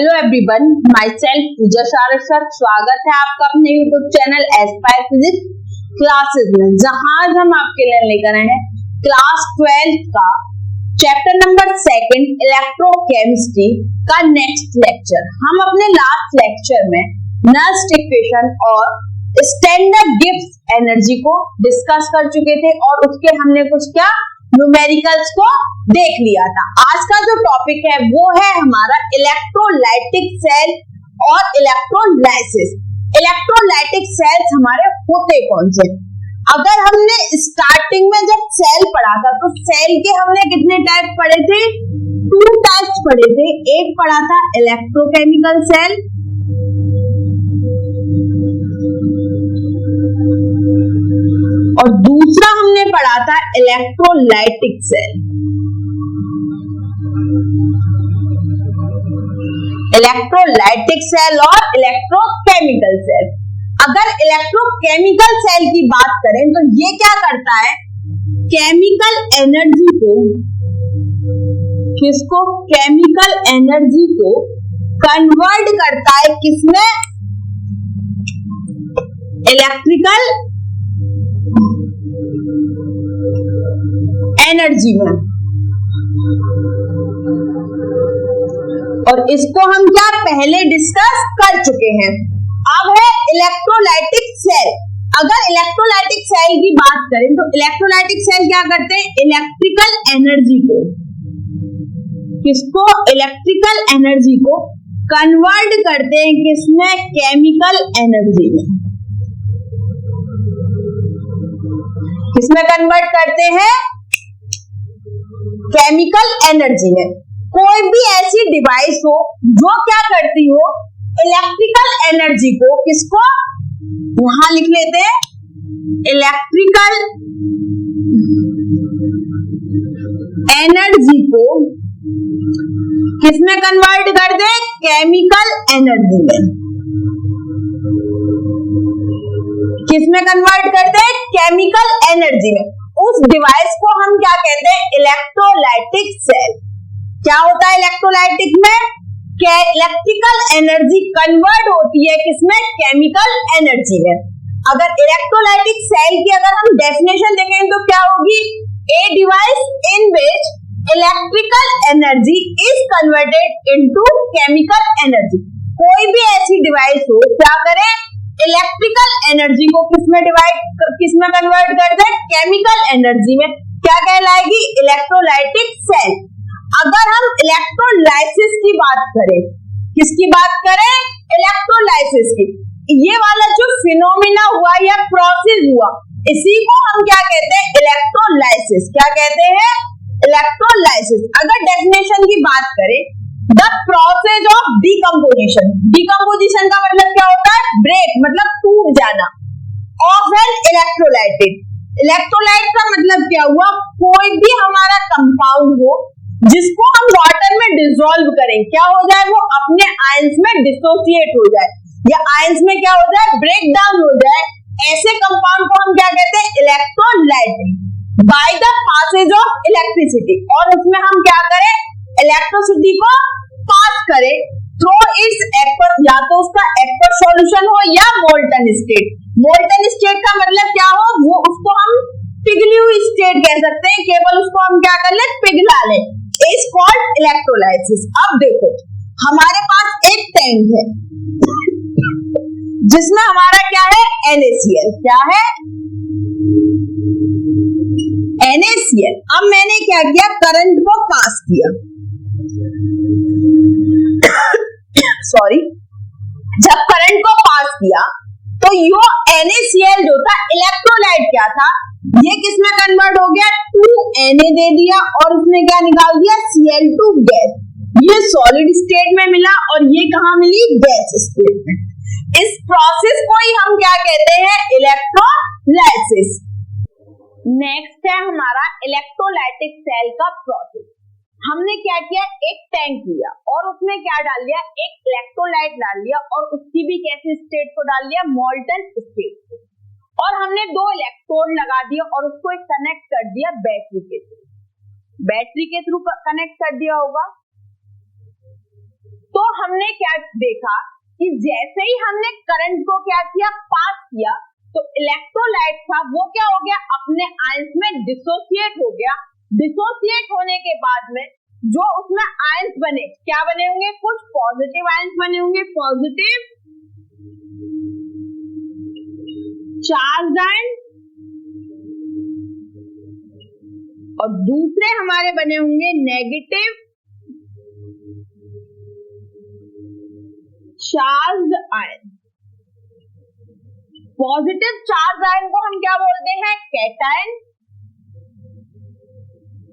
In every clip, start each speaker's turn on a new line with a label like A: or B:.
A: Hello everyone, my self पूजा सारस्वत। स्वागत है आपका अपने YouTube channel Aspire physics classes में, जहां आज हम आपके लिए लेकर आए हैं क्लास 12 का चैप्टर नंबर 2 इलेक्ट्रोकेमिस्ट्री का नेक्स्ट लेक्चर। हम अपने लास्ट लेक्चर में नर्स्ट इक्वेशन और स्टैंडर्ड गिब्स एनर्जी को डिस्कस कर चुके थे और उसके हमने कुछ क्या न्यूमेरिकल्स को देख लिया था। आज का जो टॉपिक है वो है हमारा इलेक्ट्रोलाइटिक सेल और इलेक्ट्रोलाइसिस। इलेक्ट्रोलाइटिक सेल्स हमारे होते कौन से? अगर हमने स्टार्टिंग में जब सेल पढ़ा था तो सेल के हमने कितने टाइप पढ़े थे? 2 टाइप्स पढ़े थे। एक पढ़ा था इलेक्ट्रोकेमिकल सेल और दूसरा हमने पढ़ा था इलेक्ट्रोलाइटिक सेल। इलेक्ट्रोलाइटिक सेल और इलेक्ट्रोकेमिकल सेल। अगर इलेक्ट्रोकेमिकल सेल की बात करें तो ये क्या करता है? केमिकल एनर्जी को, किसको? केमिकल एनर्जी को कन्वर्ट करता है किसमें? इलेक्ट्रिकल एनर्जी में। और इसको हम क्या पहले डिस्कस कर चुके हैं। अब है इलेक्ट्रोलाइटिक सेल। अगर इलेक्ट्रोलाइटिक सेल की बात करें तो इलेक्ट्रोलाइटिक सेल क्या करते हैं? इलेक्ट्रिकल एनर्जी को, किसको? इलेक्ट्रिकल एनर्जी को कन्वर्ट करते हैं किसमें? केमिकल एनर्जी में। किसमें कन्वर्ट करते हैं? केमिकल एनर्जी में। कोई भी ऐसी डिवाइस हो जो क्या करती हो? इलेक्ट्रिकल एनर्जी को, किसको? यहां लिख लेते हैं, इलेक्ट्रिकल एनर्जी को किसमें कन्वर्ट कर दे? केमिकल एनर्जी में। किसमें कन्वर्ट करते हैं? केमिकल एनर्जी में। उस डिवाइस को हम क्या कहते हैं? Electrolytic cell. क्या होता है इलेक्ट्रोलाइटिक में? इलेक्ट्रिकल एनर्जी कन्वर्ट होती है किसमें? केमिकल एनर्जी में। अगर इलेक्ट्रोलाइटिक सेल की अगर हम डेफिनेशन देखें तो क्या होगी? A device in which electrical energy is converted into chemical energy. कोई भी ऐसी डिवाइस हो क्या करे? इलेक्ट्रिकल एनर्जी को किसमें कन्वर्ट कर दे? केमिकल एनर्जी में। क्या कहलाएगी? Electrolytic cell. अगर हम इलेक्ट्रोलाइसिस की बात करें, किसकी बात करें? इलेक्ट्रोलाइसिस की। ये वाला जो फिनोमिना हुआ या प्रोसेस हुआ, इसी को हम क्या कहते हैं? इलेक्ट्रोलाइसिस। क्या कहते हैं? इलेक्ट्रोलाइसिस। अगर डेफिनेशन की बात करें, the process of decomposition. Decomposition का मतलब क्या होता है? ब्रेक, मतलब टूट जाना। Of N electrolytic. इलेक्ट्रोलाइट का मतलब क्या हुआ? कोई भी हमारा कंपाउंड हो जिसको हम वाटर में डिसॉल्व करें, क्या हो जाए? वो अपने आयंस में डिसोसिएट हो जाए या आयंस में क्या हो जाए? ब्रेक डाउन हो जाए। ऐसे कंपाउंड को हम क्या कहते हैं? Electrolytic. By the passage of electricity. और उसमें हम क्या करें? इलेक्ट्रिसिटी को पास करें थ्रू इट्स एक्वस, या तो उसका एक्वस सॉल्यूशन हो या मोल्टन स्टेट। मोल्टन स्टेट का मतलब क्या हो? वो उसको हम पिघली हुई स्टेट कह सकते हैं। केवल उसको हम क्या कर ले? पिघला ले। Is called electrolysis. अब देखो, हमारे पास एक टैंक है जिसमें हमारा क्या है? NaCl। क्या है? NaCl। अब मैंने क्या किया? करंट को पास किया। सॉरी, जब करंट को पास किया तो यो NaCl जो था इलेक्ट्रोलाइट क्या था? ये किसमें कन्वर्ट हो गया? 2Na दे दिया और उसने क्या निकाल दिया? Cl2 gas. ये सॉलिड स्टेट में मिला और ये कहां मिली? गैस स्टेट में। इस प्रोसेस को ही हम क्या कहते हैं? इलेक्ट्रोलाइसिस। नेक्स्ट है हमारा इलेक्ट्रोलाइटिक सेल का प्रोसेस। हमने क्या किया? एक टैंक लिया और उसमें क्या डाल दिया? एक इलेक्ट्रोलाइट डाल दिया और उसकी भी कैसी स्टेट को डाल दिया? मोल्टन स्टेट को। और हमने 2 इलेक्ट्रोड लगा दिए और उसको कनेक्ट कर दिया बैटरी के थ्रू। बैटरी के थ्रू कनेक्ट कर दिया होगा। तो हम हमने क्या देखा कि जैसे ही हमने करंट को क्या किया, पास किया, तो इलेक्ट्रोलाइट था वो क्या हो गया, अपने आयंस में डिसोसिएट हो गया। डिसोसिएट होने के बाद में जो उसमें आयंस बने, क्या बने होंगे, कुछ पॉजिटिव आयंस बने होंगे, पॉजिटिव चार्ज आयन, और दूसरे हमारे बने होंगे negative charge ion. Positive charge ion को हम क्या बोलते हैं, कैटायन,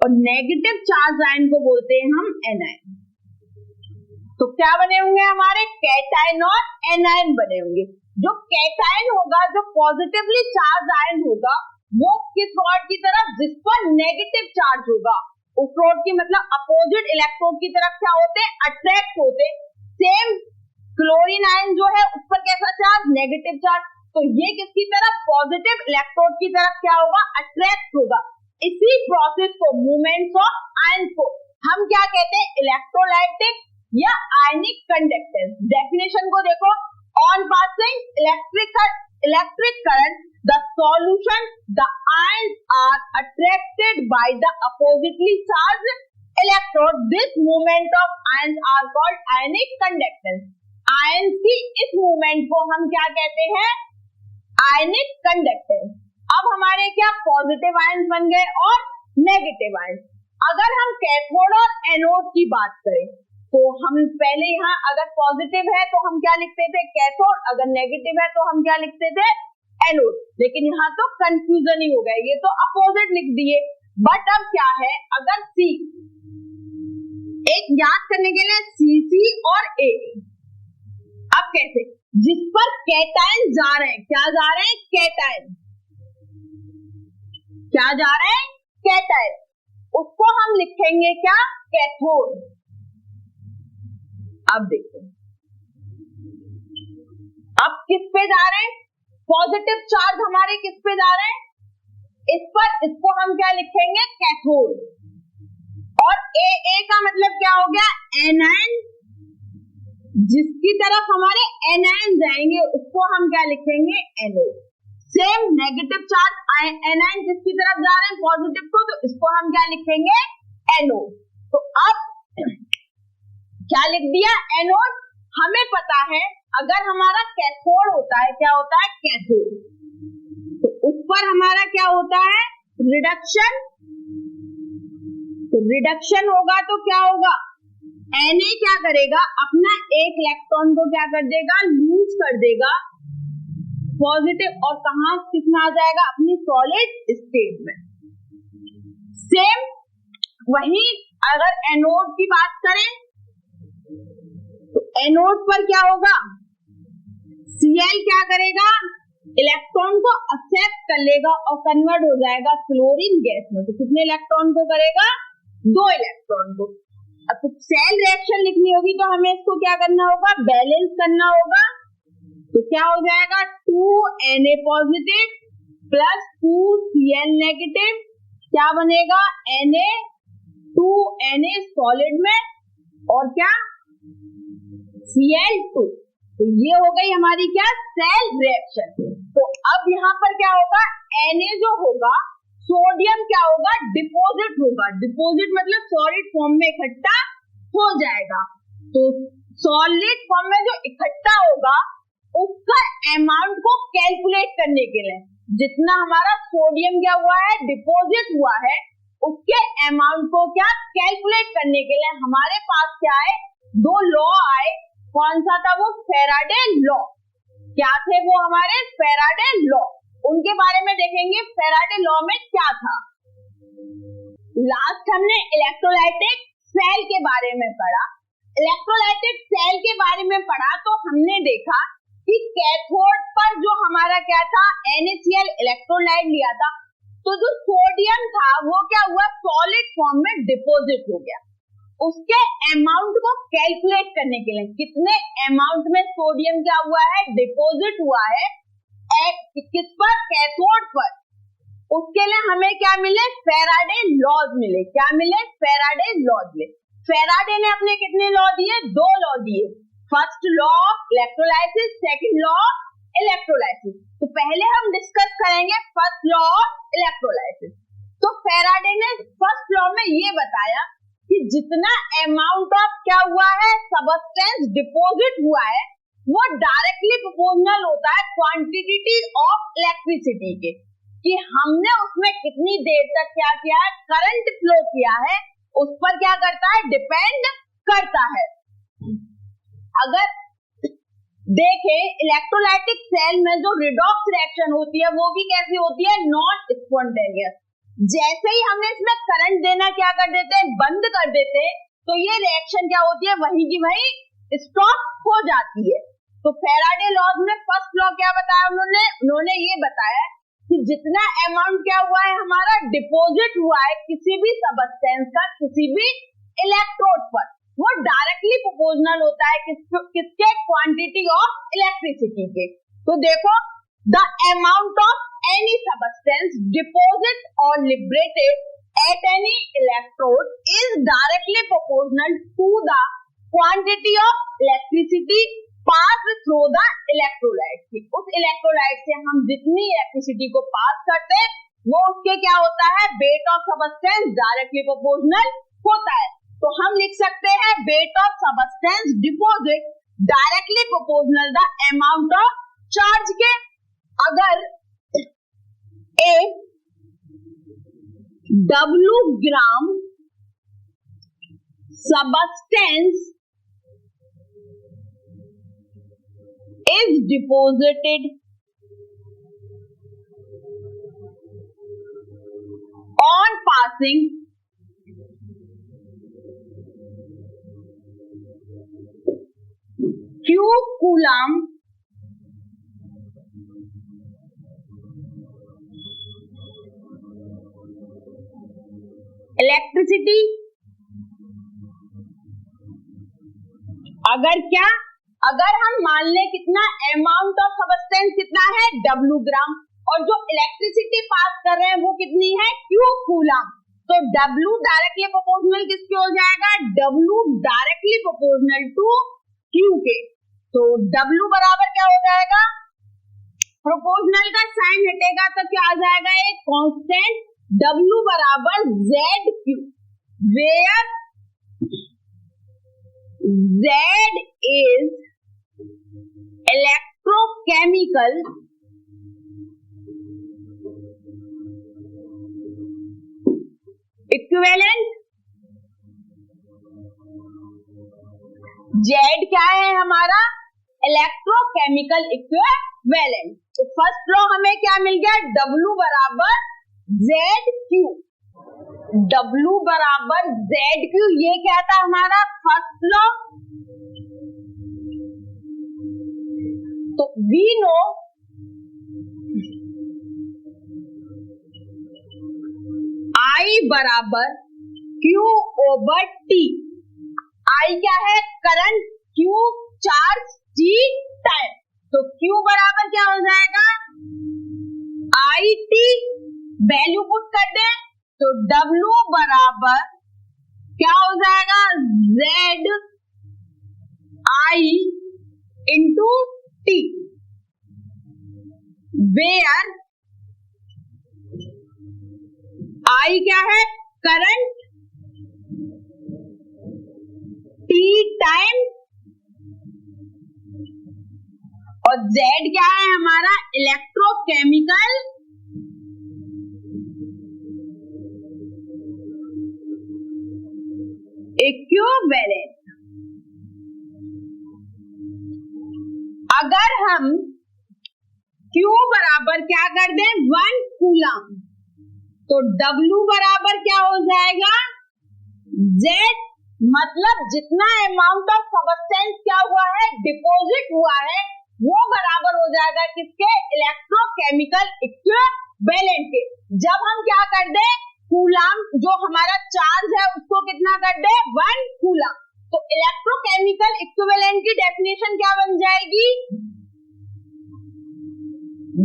A: और नेगेटिव चार्ज आयन को बोलते हैं हम एनायन। तो क्या बने होंगे हमारे, कैटायन और एनायन बने होंगे। जो कैटायन होगा, जो पॉजिटिवली चार्ज आयन होगा, वो किस रॉड की तरफ, जिस पर नेगेटिव चार्ज होगा, उस रॉड की मतलब अपोजिट इलेक्ट्रोड की तरफ क्या होते हैं, अट्रैक्ट होते। सेम क्लोरीन आयन जो है उस पर कैसा चार्ज, नेगेटिव चार्ज, तो ये किसकी तरफ, पॉजिटिव इलेक्ट्रोड की तरफ क्या होगा, अट्रैक्ट होगा। इसी प्रोसेस को, मूवमेंट्स ऑफ आयन को हम क्या कहते हैं, इलेक्ट्रोलाइटिक या आयनिक कंडक्टेंस। डेफिनेशन को देखो, on passing electric current the solution, the ions are attracted by the oppositely charged electrode. This movement of ions are called ionic conductance. Ions की इस मूवमेंट को हम क्या कहते हैं, आयनिक कंडक्टेंस। अब हमारे क्या पॉजिटिव आयंस बन गए और नेगेटिव आयंस। अगर हम कैथोड और एनोड की बात करें तो हम पहले यहाँ अगर पॉजिटिव है तो हम क्या लिखते थे, कैथोड, अगर नेगेटिव है तो हम क्या लिखते थे, एनोड। लेकिन यहाँ तो कंफ्यूजन ही हो गया, ये तो अपोजिट लिख दिए। बट अब क्या है, अगर सी, एक याद करने के लिए सीसी और ए, अब कैसे, जिस पर कैटायन जा रहे हैं, क्या जा रहे हैं, कैटायन, क्या जा रहे हैं, कैटायन, उसको हम लिखेंगे क्या, कैथोड। अब देखो, अब किस पे जा रहे हैं, पॉजिटिव चार्ज हमारे किस पे जा रहे हैं, इस पर, इसको हम क्या लिखेंगे, कैथोड। और ए का मतलब क्या हो गया, एनायन, जिसकी तरफ हमारे एनायन जाएंगे उसको हम क्या लिखेंगे, anode. Same negative charge anion जिसकी तरफ जा रहे हैं पॉजिटिव को, तो इसको हम क्या लिखेंगे, एनोड। तो अब क्या लिख दिया, एनोड। हमें पता है अगर हमारा कैथोड होता है, क्या होता है, कैथोड, तो उस पर हमारा क्या होता है, रिडक्शन। तो रिडक्शन होगा तो क्या होगा, Na क्या करेगा, अपना एक इलेक्ट्रॉन को क्या कर देगा, लूज कर देगा पॉजिटिव, और कहां कितना आ जाएगा, अपनी सॉलिड स्टेट में। सेम वही अगर एनोड की बात करें तो एनोड पर क्या होगा, Cl क्या करेगा, इलेक्ट्रॉन को एक्सेप्ट कर लेगा और कन्वर्ट हो जाएगा क्लोरीन गैस में। तो कितने इलेक्ट्रॉन को करेगा, 2 इलेक्ट्रॉन को। अब तो सेल रिएक्शन लिखनी होगी तो हमें इसको क्या करना होगा, बैलेंस करना होगा। तो क्या हो जाएगा, 2Na positive plus 2Cl negative, क्या बनेगा, Na 2Na सॉलिड में और क्या, Cl2। तो ये हो गई हमारी क्या, सेल रिएक्शन। तो अब यहाँ पर क्या होगा, Na जो होगा, सोडियम क्या होगा, डिपोजिट होगा। डिपोजिट मतलब सॉलिड फॉर्म में इकट्ठा हो जाएगा। तो सॉलिड फॉर्म में जो इकट्ठा होगा उसका अमाउंट को कैलकुलेट करने के लिए, जितना हमारा सोडियम क्या हुआ है, डिपोजिट हुआ है, उसके अमाउंट को क्या कैलकुलेट करने के लिए हमारे पास क्या है, 2 लॉ आए। कौन सा था वो, फैराडे लॉ। क्या थे वो हमारे, फैराडे लॉ। उनके बारे में देखेंगे, फैराडे लॉ में क्या था। लास्ट हमने इलेक्ट्रोलाइटिक सेल के बारे में पढ़ा। इलेक्ट्रोलाइटिक सेल के बारे में पढ़ा तो हमने देखा कि कैथोड पर जो हमारा क्या था, NaCl इलेक्ट्रोलाइट लिया था, तो जो सोडियम था वो क्या हुआ, सॉलिड फॉर्म में डिपोजिट हो गया। उसके अमाउंट को कैलकुलेट करने के लिए, कितने अमाउंट में सोडियम क्या हुआ है, डिपोजिट हुआ है, किस पर, कैथोड पर, उसके लिए हमें क्या मिले, फैराडे लॉज मिले। क्या मिले, फैराडे लॉज मिले। फैराडे ने अपने कितने लॉ दिए, 2 लॉ दिए। First law of electrolysis, second law of electrolysis. तो पहले हम डिस्कस करेंगे फर्स्ट लॉ ऑफ इलेक्ट्रोलाइसिस। तो फैराडे ने फर्स्ट लॉ में ये बताया कि जितना अमाउंट ऑफ क्या हुआ है सबस्टेंस डिपॉजिट हुआ है वो डायरेक्टली प्रोपोर्शनल होता है क्वांटिटी ऑफ इलेक्ट्रिसिटी के, कि हमने उसमें कितनी देर तक क्या किया है, करंट फ्लो किया है, उस पर क्या करता है, डिपेंड करता है। अगर देखें इलेक्ट्रोलाइटिक सेल में जो रिडॉक्स रिएक्शन होती है वो भी कैसी होती है, नॉन स्पॉन्टेनियस। जैसे ही हमने इसमें करंट देना क्या कर देते हैं, बंद कर देते हैं, तो ये रिएक्शन क्या होती है, वहीं की वहीं स्टॉप हो जाती है। तो फैराडे लॉज में फर्स्ट लॉ क्या बताया उन्होंने ये बताया कि जितना अमाउंट क्या हुआ है हमारा डिपॉजिट हुआ है किसी भी सबस्टेंस का किसी भी इलेक्ट्रोड पर, वो डायरेक्टली प्रोपोर्शनल होता है किसके, क्वांटिटी ऑफ इलेक्ट्रिसिटी के। तो देखो the amount of any substance deposit और liberated at any electrode is directly proportional to the quantity of electricity pass through the electrolyte. उस इलेक्ट्रोलाइट से हम जितनी इलेक्ट्रिसिटी को पास करते हैं वो उसके क्या होता है, weight of substance directly proportional होता है। तो हम लिख सकते हैं weight of substance deposit directly proportional the amount of charge के। अगर एक W gram substance is deposited on passing few coulomb electricity, अगर हम मान ले कितना अमाउंट ऑफ सबस्टेंस कितना है, W ग्राम, और जो इलेक्ट्रिसिटी पास कर रहे हैं वो कितनी है, Q कूलम, तो W डायरेक्टली प्रोपोर्शनल किसके हो जाएगा, W directly proportional to Q के। तो W बराबर क्या हो जाएगा, प्रोपोर्शनल का साइन हटेगा तो क्या आ जाएगा, एक कांस्टेंट W बराबर ZQ, where Z is electrochemical equivalent, Z क्या है हमारा, इलेक्ट्रोकेमिकल इक्विवेलेंट। तो फर्स्ट लॉ हमें क्या मिल गया, W बराबर ZQ, W बराबर ZQ, ये क्या था हमारा फर्स्ट लॉ। तो वी नो I बराबर Q ओवर T, I क्या है current, Q charge, T time, तो Q बराबर क्या हो जाएगा, IT, वैल्यू पुट कर दे तो W बराबर क्या हो जाएगा, Z I into T, where I क्या है करंट, T टाइम, और Z क्या है हमारा इलेक्ट्रोकेमिकल इक्विवेलेंट। अगर हम Q बराबर क्या कर दें 1 कूलम, तो W बराबर क्या हो जाएगा, Z, मतलब जितना अमाउंट ऑफ सबस्टेंस क्या हुआ है, डिपॉजिट हुआ है, वो बराबर हो जाएगा किसके, इलेक्ट्रोकेमिकल इक्विवेलेंट के। जब हम क्या कर दें, कूलम जो हमारा चार्ज है उसको कितना कर दे, 1 कूलम, तो इलेक्ट्रोकेमिकल इक्विवेलेंट की डेफिनेशन क्या बन जाएगी,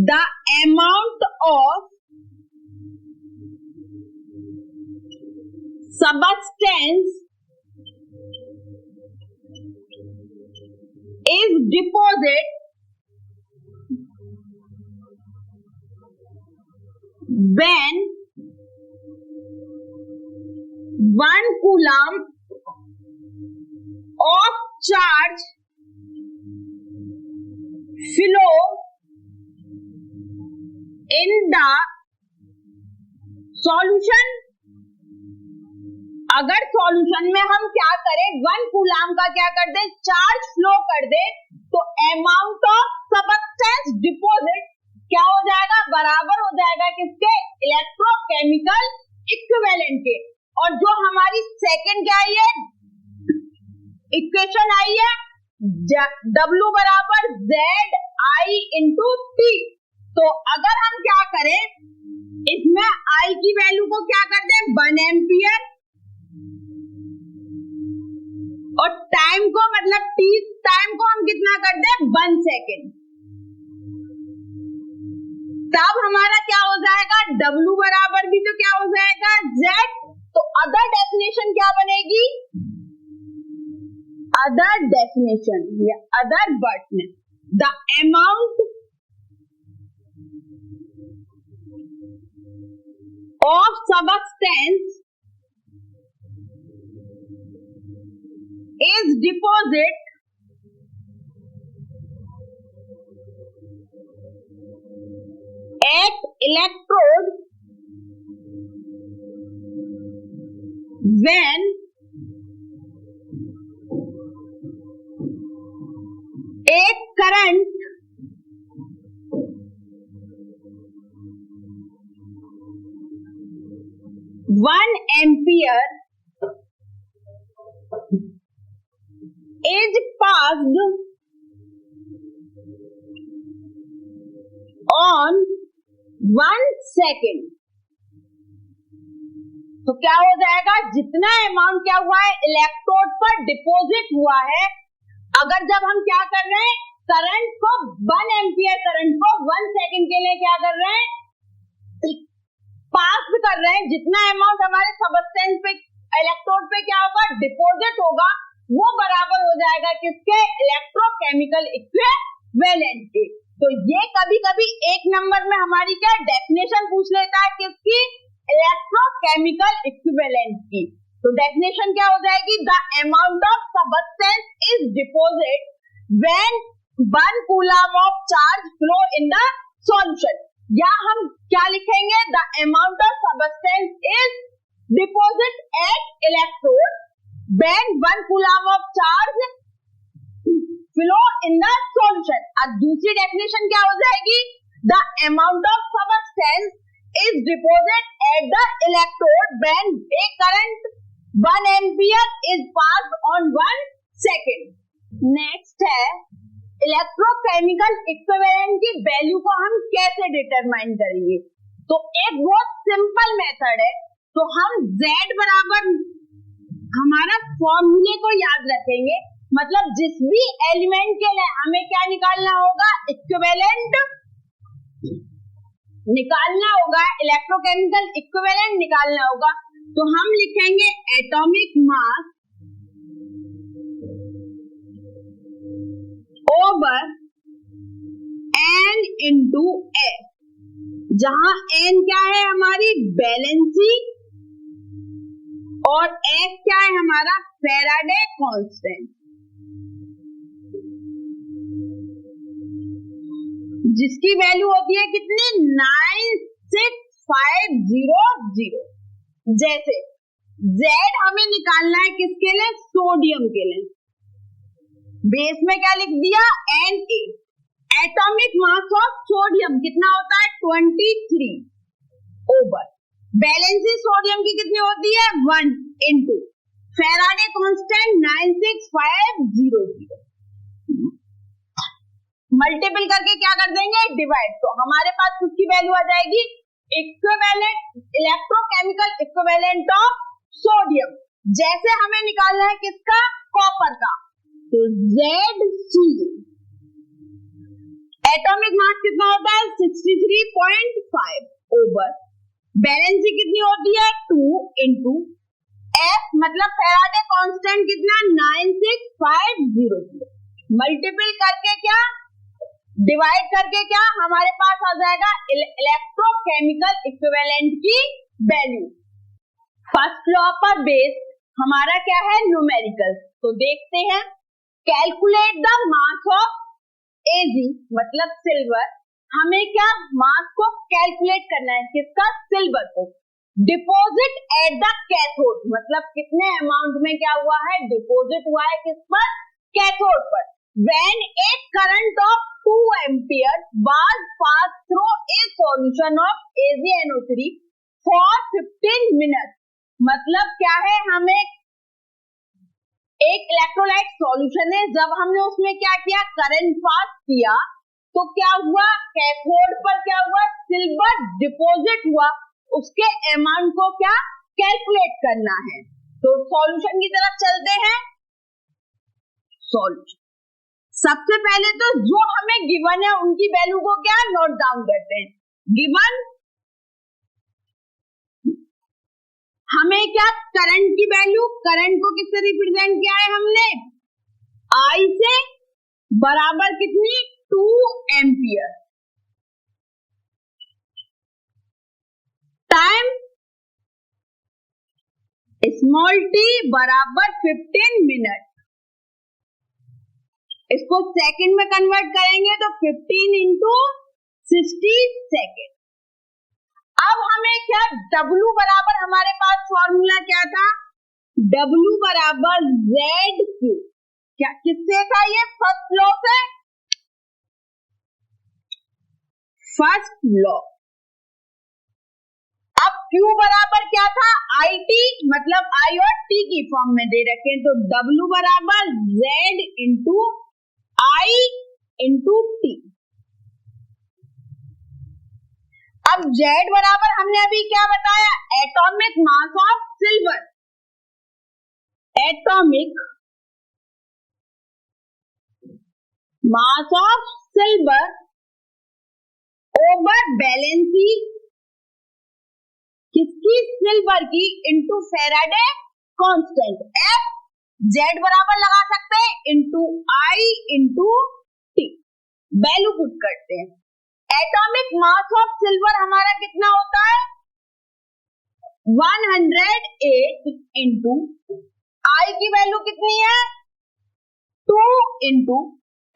A: the amount of substance is deposit when 1 coulomb of charge flow in the solution। अगर सॉल्यूशन में हम क्या करें, 1 कूलाम का क्या कर दें, चार्ज फ्लो कर दे, तो अमाउंट ऑफ सबस्टेंस डिपॉजिट क्या हो जाएगा, बराबर हो जाएगा किसके, इलेक्ट्रोकेमिकल इक्विवेलेंट के। और जो हमारी सेकंड क्या आई है, इक्वेशन आई है, W बराबर ZI इंटू T। तो अगर हम क्या करें, इसमें I की वैल्यू को क्या कर दें, 1 एम्पियर, और टाइम को मतलब T टाइम को हम कितना कर दें, 1 सेकेंड। तब हमारा क्या हो जाएगा, W बराबर भी तो क्या हो जाएगा, Z। तो अदर डेफिनेशन क्या बनेगी, अदर डेफिनेशन या other word, the amount of substance is deposit at electrode when a current one ampere is passed on 1 second। तो क्या हो जाएगा, जितना अमाउंट क्या हुआ है इलेक्ट्रोड पर डिपॉजिट हुआ है, अगर जब हम क्या कर रहे हैं, करंट को 1 एम्पियर करंट को 1 सेकेंड के लिए क्या कर रहे हैं, पास कर रहे हैं, जितना अमाउंट हमारे सबस्टेंस पे इलेक्ट्रोड पे क्या होगा, डिपॉजिट होगा, वो बराबर हो जाएगा किसके, इलेक्ट्रोकेमिकल इक्विवेलेंट के। तो ये कभी कभी एक नंबर में हमारी क्या डेफिनेशन पूछ लेता है, किसकी, इलेक्ट्रोकेमिकल इक्विवेलेंट की। तो डेफिनेशन क्या हो जाएगी, the amount of substance is deposit when 1 coulomb of charge flow in the solution. या हम क्या लिखेंगे, the amount of substance is deposit eight electrode when 1 coulomb of charge flow in the solution। अब दूसरी definition क्या हो जाएगी, the amount of substance is deposited at the electrode when a current 1 ampere is passed on 1 second। Next है electrochemical equivalent की value को हम कैसे डिटरमाइन करेंगे। तो एक बहुत सिंपल मेथड है, तो हम Z बराबर हमारा फॉर्मूले को याद रखेंगे, मतलब जिस भी एलिमेंट के लिए हमें क्या निकालना होगा, इक्विवेलेंट निकालना होगा, इलेक्ट्रोकेमिकल इक्विवेलेंट निकालना होगा, तो हम लिखेंगे atomic mass over N into S, जहां N क्या है हमारी वैलेंसी और S क्या है हमारा फैराडे कांस्टेंट, जिसकी वैल्यू होती है कितनी, 96500। जैसे Z हमें निकालना है किसके लिए, सोडियम के लिए, बेस में क्या लिख दिया, Na। Atomic mass of sodium कितना होता है, 23 ओवर बैलेंसी सोडियम की कितनी होती है, 1 इंटू फैराडे कांस्टेंट 96500, मल्टीपल करके क्या कर देंगे, डिवाइड। तो हमारे पास उसकी वैल्यू आ जाएगी equivalent, electrochemical equivalent of sodium. जैसे हमें निकालना है किसका, कॉपर का, तो Zc एटॉमिक मास कितना होता है, 63.5 ओवर बैलेंसी कितनी होती है, 2 इंटू F मतलब फैराडे कांस्टेंट कितना, 96500। मल्टीपल करके क्या, डिवाइड करके क्या, हमारे पास आ जाएगा इलेक्ट्रोकेमिकल इक्विवेलेंट की वैल्यू। फर्स्ट लॉ पर बेस हमारा क्या है, न्यूमेरिकल। तो देखते हैं, calculate the mass of Ag मतलब सिल्वर। हमें क्या, मास को कैलकुलेट करना है, किसका, सिल्वर को। डिपॉजिट एट द कैथोड मतलब कितने अमाउंट में क्या हुआ है, डिपॉजिट हुआ है, किस पर, कैथोड पर। When A current of 2 ampere was pass through a solution of AgNO3 for 15 minute. मतलब क्या है, हमें एक इलेक्ट्रोलाइट सॉल्यूशन है, जब हमने उसमें क्या किया, करंट पास किया, तो क्या हुआ, कैथोड पर क्या हुआ, सिल्वर डिपॉजिट हुआ। उसके अमाउंट को क्या कैलकुलेट करना है। तो सॉल्यूशन की तरफ चलते हैं। सॉल्यूशन, सबसे पहले तो जो हमें गिवन है उनकी वैल्यू को क्या नोट डाउन करते हैं। गिवन हमें क्या, करंट की वैल्यू, करंट को किससे रिप्रेजेंट किया है हमने, I से बराबर कितनी, 2 एम्पियर। टाइम स्मॉल t बराबर 15 मिनट। इसको सेकंड में कन्वर्ट करेंगे तो 15 इंटू 60 सेकेंड। अब हमें क्या, W बराबर, हमारे पास फॉर्मूला क्या था, W बराबर ZQ। क्या, किससे था ये, फर्स्ट लॉ से, फर्स्ट लॉ। अब Q बराबर क्या था, IT मतलब I और T की फॉर्म में दे रखे हैं, तो W बराबर Z into I into T। अब Z बराबर हमने अभी क्या बताया, atomic mass of silver. Atomic mass of silver over valency किसकी, सिल्वर की, into Faraday constant. F Z बराबर लगा सकते हैं into I into T। Value put करते हैं। एटॉमिक मास ऑफ सिल्वर हमारा कितना होता है, 108 इंटू I की वैल्यू कितनी है, 2 इंटू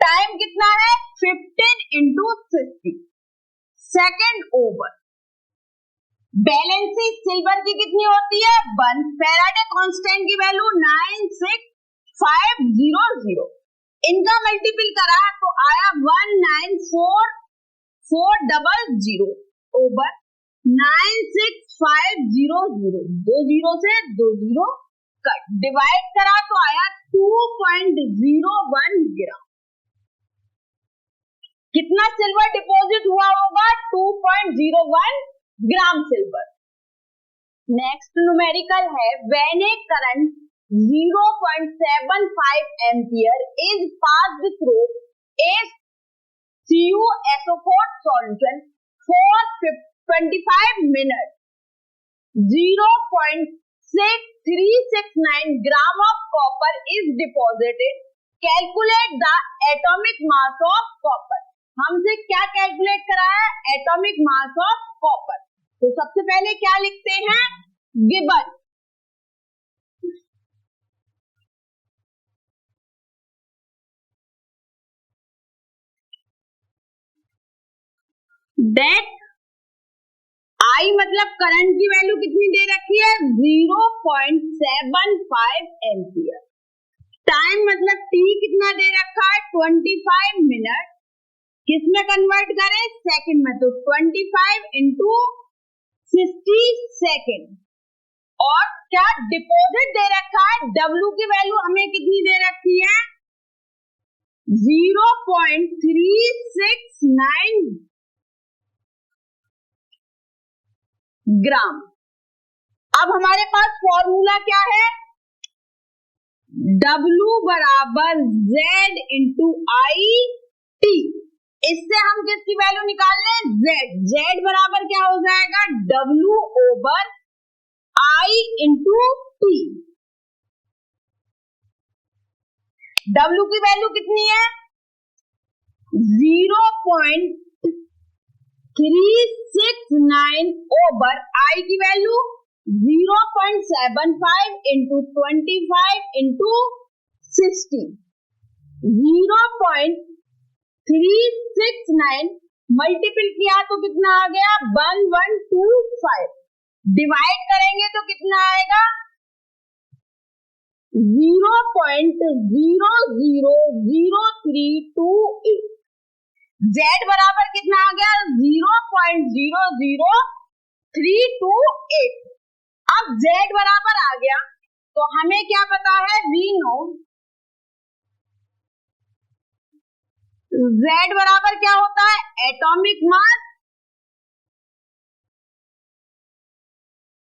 A: टाइम कितना है, 15 into 60 second over. Valency silver की कितनी होती है, 1। फैराडे कांस्टेंट की वैल्यू 96500। इनका मल्टीपल करा तो आया 194,400 ओवर 96500। 2 जीरो से 2 जीरो कट, डिवाइड करा तो आया 2.01 ग्राम। कितना सिल्वर डिपॉजिट हुआ होगा, 2.01 ग्राम सिल्वर। नेक्स्ट न्यूमेरिकल है, when A current 0.75 ampere is passed through a CuSO4 solution for 25 minutes, 0.6369 gram of copper is deposited. Calculate the atomic mass of copper. हमसे क्या calculate करा है, एटॉमिक मास ऑफ कॉपर। तो सबसे पहले क्या लिखते हैं, गिवन दैट I मतलब करंट की वैल्यू कितनी दे रखी है, 0.75 एम्पियर। टाइम मतलब T कितना दे रखा है, 25 मिनट। किसमें कन्वर्ट करें, सेकंड में, तो 25 इंटू 60 सेकेंड। और क्या डिपॉजिट दे रखा है, W की वैल्यू हमें कितनी दे रखी है, 0.369 ग्राम। अब हमारे पास फॉर्मूला क्या है, W बराबर Z इंटू I T। इससे हम किसकी वैल्यू निकाल लें, Z। Z बराबर क्या हो जाएगा, W over I into T। W की वैल्यू कितनी है 0.369 ओवर I की वैल्यू 0.75 इंटू 25 इंटू 60 0.369 मल्टीपल किया तो कितना आ गया 1125 डिवाइड करेंगे तो कितना आएगा 0.000328 Z बराबर कितना आ गया 0.00328 अब Z बराबर आ गया तो हमें क्या पता है वी नो Z बराबर क्या होता है atomic mass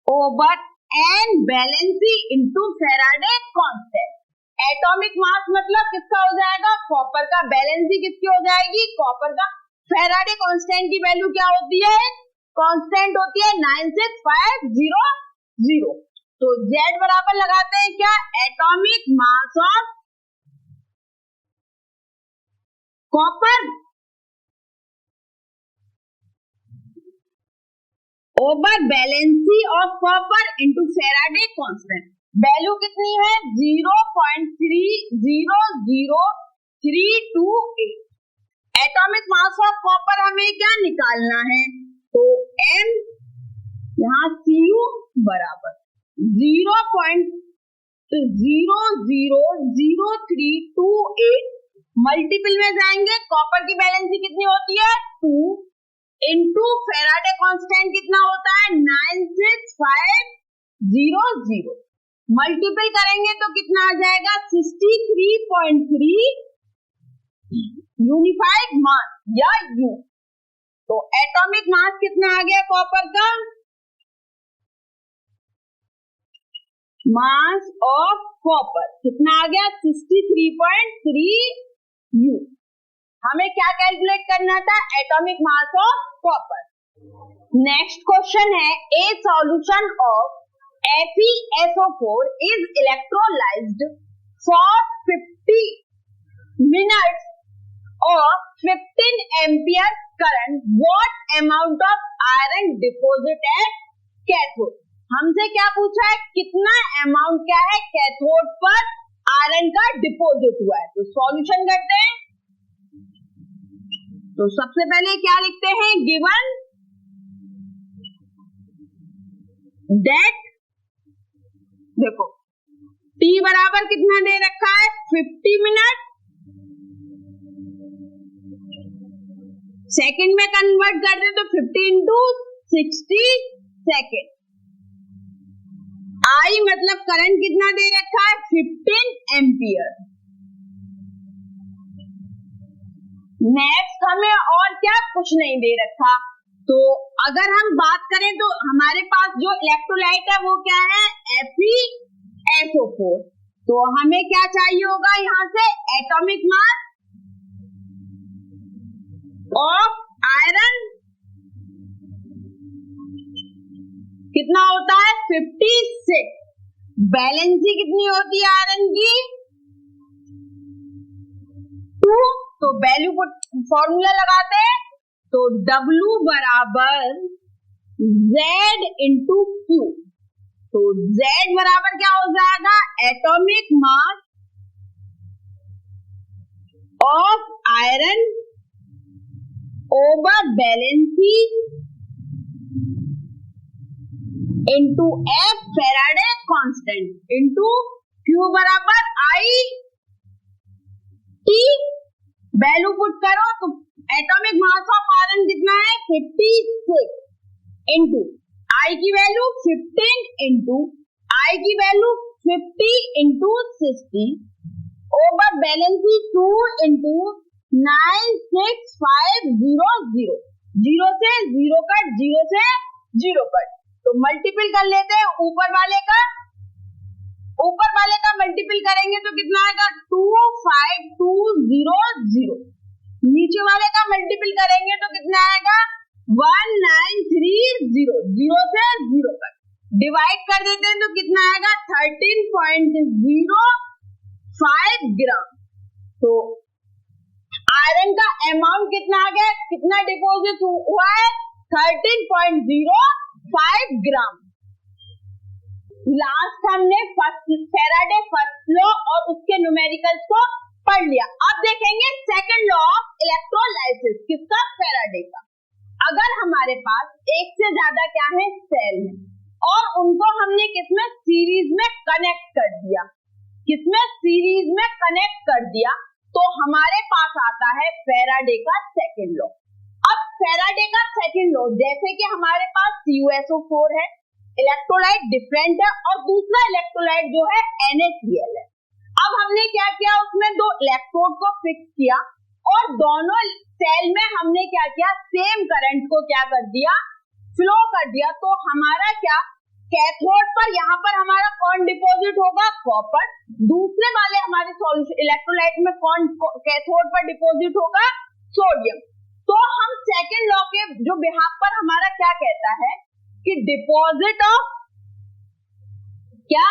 A: over an valency into Faraday constant. Atomic mass मतलब किसका हो जाएगा कॉपर का, वैलेंसी किसकी हो जाएगी कॉपर का। फैराडे कांस्टेंट की वैल्यू क्या होती है कांस्टेंट होती है 96500। तो Z बराबर लगाते हैं क्या atomic mass of copper over valency of copper into Faraday constant. Value कितनी है 0.300328। एटॉमिक मास ऑफ कॉपर हमें क्या निकालना है तो M यहाँ Cu बराबर 0.0000328 मल्टीपल में जाएंगे कॉपर की वैलेंसी कितनी होती है 2 इंटू फैराडे कांस्टेंट कितना होता है 96500 मल्टीपल करेंगे तो कितना आ जाएगा 63.3 यूनिफाइड मास या U। तो एटॉमिक मास कितना आ गया कॉपर का मास ऑफ कॉपर कितना आ गया 63.3 U। हमें क्या कैलकुलेट करना था atomic mass of copper. Next question है a solution of FeSO4 is electrolysed for 50 minutes of 15 ampere current what amount of iron deposit at cathode. हमसे क्या पूछा है कितना अमाउंट क्या है कैथोड पर आयरन का डिपॉजिट हुआ है। तो सॉल्यूशन करते हैं तो सबसे पहले क्या लिखते हैं गिवन दैट देखो T बराबर कितना दे रखा है 50 मिनट सेकंड में कन्वर्ट कर दे तो 50 इंटू 60 सेकेंड। I मतलब करंट कितना दे रखा है 15 एम्पियर। नेक्स्ट हमें और क्या कुछ नहीं दे रखा। तो अगर हम बात करें तो हमारे पास जो इलेक्ट्रोलाइट है वो क्या है FeSO4। तो हमें क्या चाहिए होगा यहाँ से एटॉमिक मास ऑफ आयरन कितना होता है 56। वैलेंसी कितनी होती है आयरन की 2। तो वैल्यू को फॉर्मूला लगाते हैं तो W बराबर Z इंटू Q। तो Z बराबर क्या हो जाएगा atomic mass of iron over valency into F Faraday constant into Q बराबर I T। वैल्यू पुट करो तो एटॉमिक मास ऑफ आयरन कितना है 56 इंटू I की वैल्यू 15 इंटू I की value 50 into 60 over valency 2 into 96500। 0 से 0 कट 0 से 0 cut तो मल्टीपल कर लेते हैं ऊपर वाले का मल्टीपल करेंगे तो कितना आएगा 25200। नीचे वाले का मल्टीपल करेंगे तो कितना आएगा 1930। 0 से 0 तक डिवाइड कर देते हैं तो कितना आएगा 13.05 ग्राम। तो आयरन का अमाउंट कितना आ गया, कितना डिपॉजिट हुआ है, 13.05 ग्राम। लास्ट हमने फैराडे फर्स्ट लॉ और उसके न्यूमेरिकल्स को पढ़ लिया। अब देखेंगे सेकंड लॉ ऑफ इलेक्ट्रोलाइसिस, किसका, फैराडे का। अगर हमारे पास एक से ज्यादा क्या है, सेल है, और उनको हमने किसमें, सीरीज में कनेक्ट कर दिया, किसमें, सीरीज में कनेक्ट कर दिया, तो हमारे पास आता है फैराडे का सेकंड लॉ। अब फैराडे का सेकंड लॉ, जैसे कि हमारे पास CuSO4 है, इलेक्ट्रोलाइट डिफरेंट है, और दूसरा इलेक्ट्रोलाइट जो है NaCl है। अब हमने क्या किया, उसमें दो इलेक्ट्रोड को फिक्स किया और दोनों सेल में हमने क्या किया, सेम करंट को क्या कर दिया, फ्लो कर दिया। तो हमारा क्या, कैथोड पर यहाँ पर हमारा कौन डिपॉजिट होगा, कॉपर। दूसरे वाले हमारे सॉल्यूशन इलेक्ट्रोलाइट में कौन कैथोड पर डिपॉजिट होगा, सोडियम। तो हम सेकंड लॉ के जो बिहाफ पर हमारा क्या कहता है कि डिपॉजिट ऑफ क्या,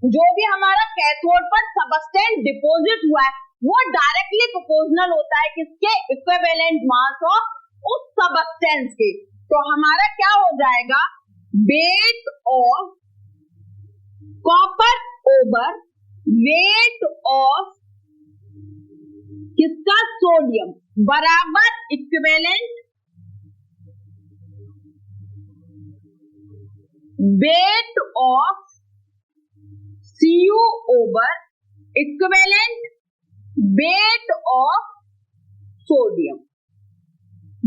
A: जो भी हमारा कैथोड पर सबस्टेंस डिपॉजिट हुआ है वो डायरेक्टली प्रोपोर्शनल होता है किसके, इक्विवेलेंट मास ऑफ उस सबस्टेंस के। तो हमारा क्या हो जाएगा, wait of copper over weight of किसका, सोडियम, बराबर equivalent weight of Cu over equivalent weight of sodium.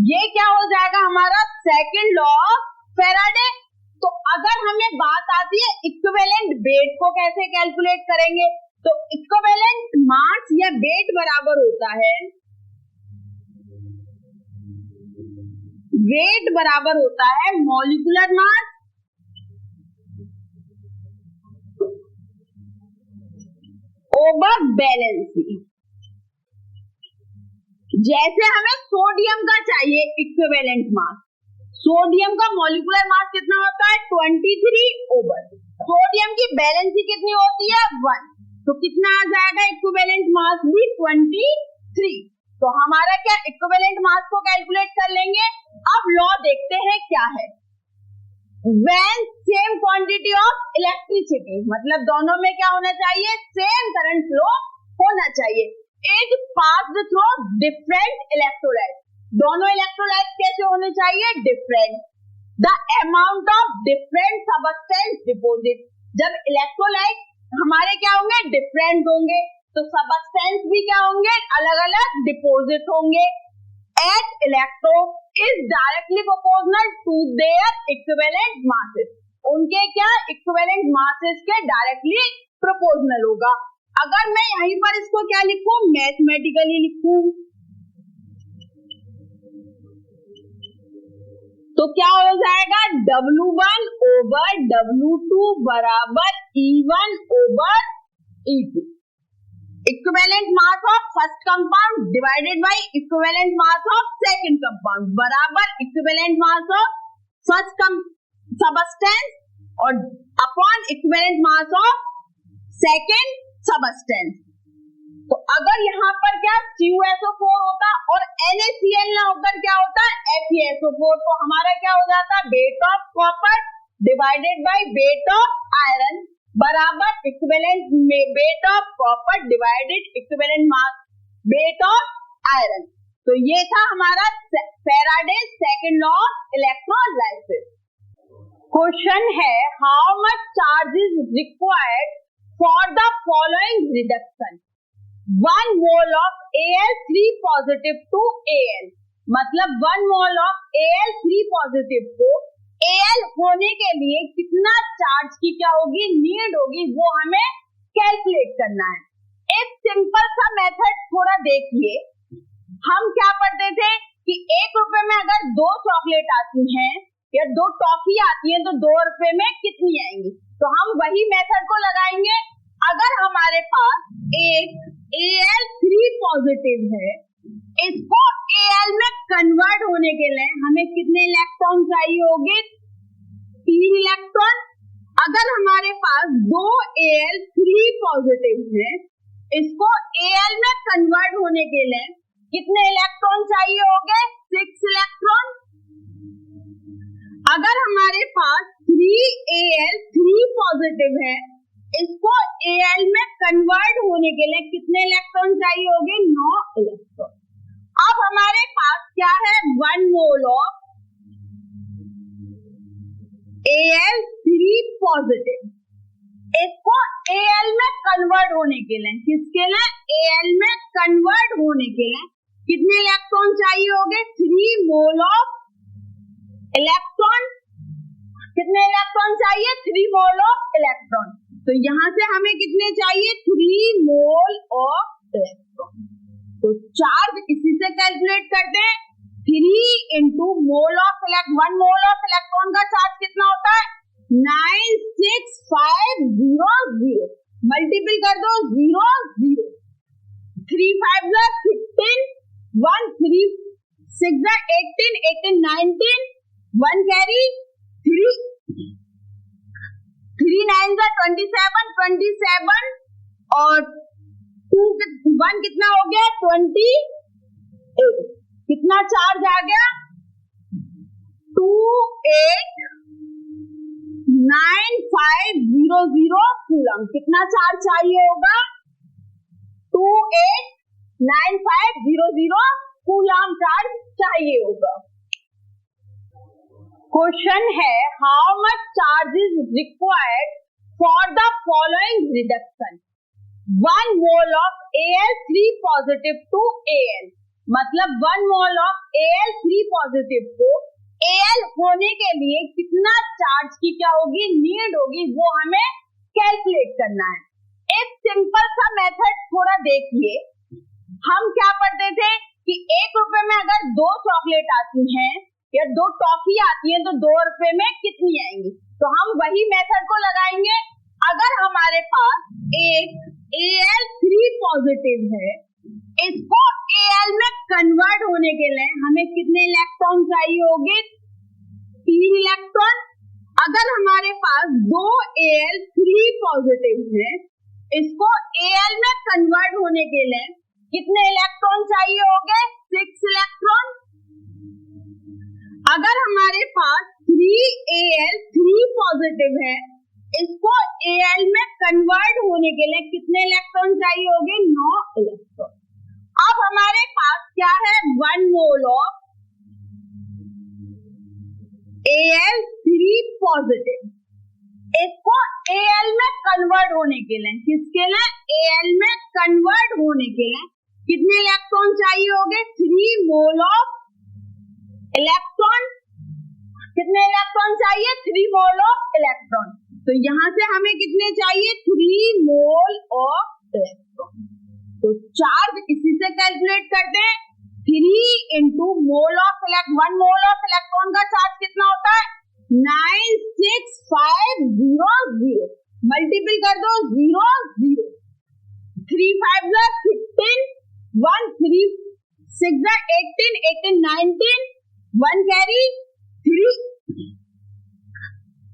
A: ये क्या हो जाएगा हमारा सेकंड लॉ ऑफ फैराडे। तो अगर हमें बात आती है इक्विवेलेंट वेट को कैसे कैलकुलेट करेंगे, तो इक्विवेलेंट मास या वेट बराबर होता है, वेट बराबर होता है मॉलिक्यूलर मास ओवर वैलेंसी। जैसे हमें सोडियम का चाहिए इक्विवेलेंट मास, सोडियम का मॉलिक्यूलर मास कितना होता है, 23 ओवर, सोडियम की वैलेंसी कितनी होती है, 1, तो कितना आ जाएगा इक्विवेलेंट मास भी 23। तो हमारा क्या, इक्विवेलेंट मास को कैलकुलेट कर लेंगे। अब लॉ देखते हैं क्या है, when same quantity of electricity, मतलब दोनों में क्या होना चाहिए, सेम करंट फ्लो होना चाहिए। it passed through different electrolytes, दोनों इलेक्ट्रोलाइट कैसे होने चाहिए, different. the amount of different substance deposit, जब इलेक्ट्रोलाइट हमारे क्या होंगे, डिफरेंट होंगे, तो सबस्टेंस भी क्या होंगे, अलग अलग डिपोजिट होंगे। at electro is directly proportional to their equivalent masses, उनके क्या इक्विवेलेंट मासेस के डायरेक्टली प्रोपोर्शनल होगा। अगर मैं यहीं पर इसको क्या लिखूं, मैथमेटिकली लिखूं, तो क्या हो जाएगा, W1 ओवर W2 बराबर E1 over E2, equivalent mass of first compound divided by equivalent mass of second compound बराबर equivalent mass of first substance और upon equivalent mass of second substance. तो अगर यहाँ पर क्या CuSO4 होता और NaCl ना होकर क्या होता FeSO4, तो हमारा क्या हो जाता, weight of copper divided by weight of iron बराबर equivalent weight of copper divided equivalent mass weight of iron. तो ये था हमारा Faraday second law of electrolysis. Question है, how much charge is required for the following reduction, 1 mole of Al3 positive to Al, मतलब 1 mole of Al3 positive को Al होने के लिए कितना चार्ज की क्या होगी, नीड होगी, वो हमें कैलकुलेट करना है। एक सिंपल सा मेथड थोड़ा देखिए, हम क्या पढ़ते थे कि 1 रुपए में अगर 2 चॉकलेट आती हैं या 2 टॉफी आती हैं तो 2 रुपए में कितनी आएंगी, तो हम वही मेथड को लगाएंगे। अगर हमारे पास एक Al3 पॉजिटिव है, इसको Al में कन्वर्ट होने के लिए हमें कितने इलेक्ट्रॉन चाहिए होंगे, 3 इलेक्ट्रॉन। अगर हमारे पास 2 Al3 पॉजिटिव है, इसको Al में कन्वर्ट होने के लिए कितने इलेक्ट्रॉन चाहिए होंगे? 6 इलेक्ट्रॉन। अगर हमारे पास 3Al 3 पॉजिटिव है, इसको Al में कन्वर्ट होने के लिए कितने इलेक्ट्रॉन चाहिए होंगे? 9 इलेक्ट्रॉन। अब हमारे पास क्या है? 1 मोल ऑफ Al 3 पॉजिटिव, इसको Al में कन्वर्ट होने के लिए, किसके लिए? Al में कन्वर्ट होने के लिए कितने इलेक्ट्रॉन चाहिए होंगे? 3 मोल ऑफ इलेक्ट्रॉन। कितने इलेक्ट्रॉन चाहिए? 3 मोल ऑफ इलेक्ट्रॉन। तो यहां से हमें कितने चाहिए? 3 मोल ऑफ इलेक्ट्रॉन। तो चार्ज इसी से कैलकुलेट करते हैं। 3 into mole of 1 mole of electron का चार्ज कितना होता है? 96500। मल्टीपल कर दो 0 0, 3 5 16, 1 3 6 18, 18 19, 1 कैरी 3, 3 9 27, 27 और 2 1 कितना हो गया? 28। कितना चार्ज आ गया? 289500 कूलम। कितना चार्ज चाहिए होगा? 289500 कूलम चार्ज चाहिए होगा। क्वेश्चन है, how much charge is required for the following reduction? 1 mole of Al3 positive to Al, मतलब 1 मोल ऑफ Al3 पॉजिटिव को Al होने के लिए कितना चार्ज की क्या होगी? नीड होगी, वो हमें कैलकुलेट करना है। एक सिंपल सा मेथड थोड़ा देखिए। हम क्या पढ़ते थे कि 1 रुपए में अगर 2 चॉकलेट आती हैं या 2 टॉफी आती हैं तो 2 रुपए में कितनी आएंगी? तो हम वही मेथड को लगाएंगे। अगर हमारे पास एक Al3 पॉजिटिव है, इसको Al में कन्वर्ट होने के लिए हमें कितने इलेक्ट्रॉन चाहिए होंगे? 3 इलेक्ट्रॉन। अगर हमारे पास 2 Al3 पॉजिटिव है, इसको Al में कन्वर्ट होने के लिए कितने इलेक्ट्रॉन चाहिए होंगे? 6 इलेक्ट्रॉन। अगर हमारे पास 3Al3 पॉजिटिव है, इसको Al में कन्वर्ट होने के लिए कितने इलेक्ट्रॉन चाहिए होंगे? 9 इलेक्ट्रॉन। अब हमारे पास क्या है? 1 मोल ऑफ Al3 पॉजिटिव, इसको Al में कन्वर्ट होने के लिए, किसके लिए? Al में कन्वर्ट होने के लिए कितने इलेक्ट्रॉन चाहिए होंगे? 3 मोल ऑफ इलेक्ट्रॉन। कितने इलेक्ट्रॉन चाहिए? 3 मोल ऑफ इलेक्ट्रॉन। तो यहां से हमें कितने चाहिए? 3 मोल ऑफ इलेक्ट्रॉन। तो चार्ज इसी से कैलकुलेट करते हैं। 3 into mole of 1 mole of electron का चार्ज कितना होता है? 96500। मल्टीपल कर दो 0 0, 3 5 16, 1 3 6 18, 18 19, 1 कैरी 3,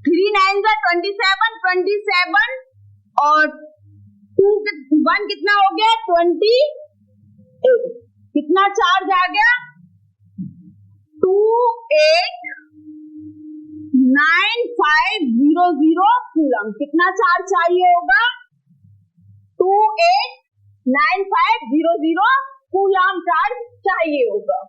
A: 3 9 27, 27 और 2 1 कितना हो गया? 28। कितना चार्ज आ गया? 289500 कूलम। कितना चार्ज चाहिए होगा? 289500 कूलम चार्ज चाहिए होगा।